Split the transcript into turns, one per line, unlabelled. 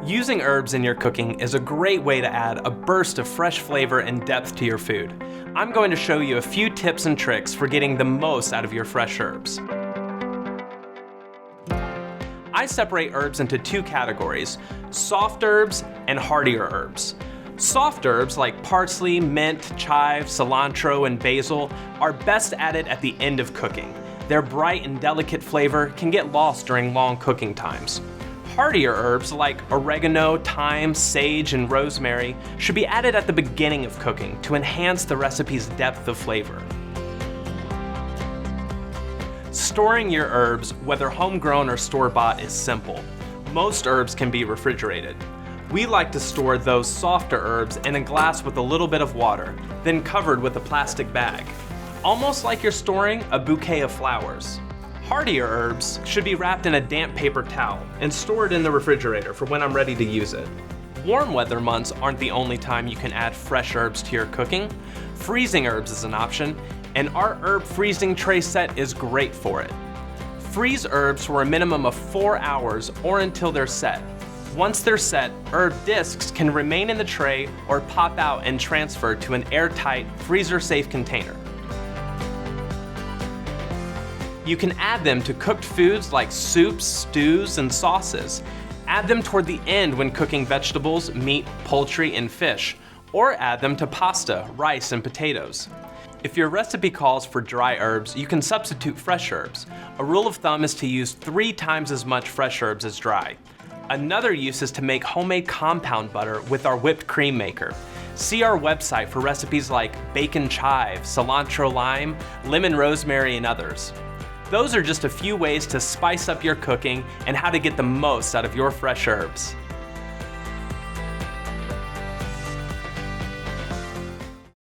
Using herbs in your cooking is a great way to add a burst of fresh flavor and depth to your food. I'm going to show you a few tips and tricks for getting the most out of your fresh herbs. I separate herbs into two categories: soft herbs and hardier herbs. Soft herbs like parsley, mint, chive, cilantro, and basil are best added at the end of cooking. Their bright and delicate flavor can get lost during long cooking times. Hardier herbs like oregano, thyme, sage, and rosemary should be added at the beginning of cooking to enhance the recipe's depth of flavor. Storing your herbs, whether homegrown or store-bought, is simple. Most herbs can be refrigerated. We like to store those softer herbs in a glass with a little bit of water, then covered with a plastic bag, almost like you're storing a bouquet of flowers. Hardier herbs should be wrapped in a damp paper towel and stored in the refrigerator for when I'm ready to use it. Warm weather months aren't the only time you can add fresh herbs to your cooking. Freezing herbs is an option, and our herb freezing tray set is great for it. Freeze herbs for a minimum of 4 hours or until they're set. Once they're set, herb discs can remain in the tray or pop out and transfer to an airtight, freezer-safe container. You can add them to cooked foods like soups, stews, and sauces. Add them toward the end when cooking vegetables, meat, poultry, and fish, or add them to pasta, rice, and potatoes. If your recipe calls for dry herbs, you can substitute fresh herbs. A rule of thumb is to use 3 times as much fresh herbs as dry. Another use is to make homemade compound butter with our whipped cream maker. See our website for recipes like bacon chive, cilantro lime, lemon rosemary, and others. Those are just a few ways to spice up your cooking and how to get the most out of your fresh herbs.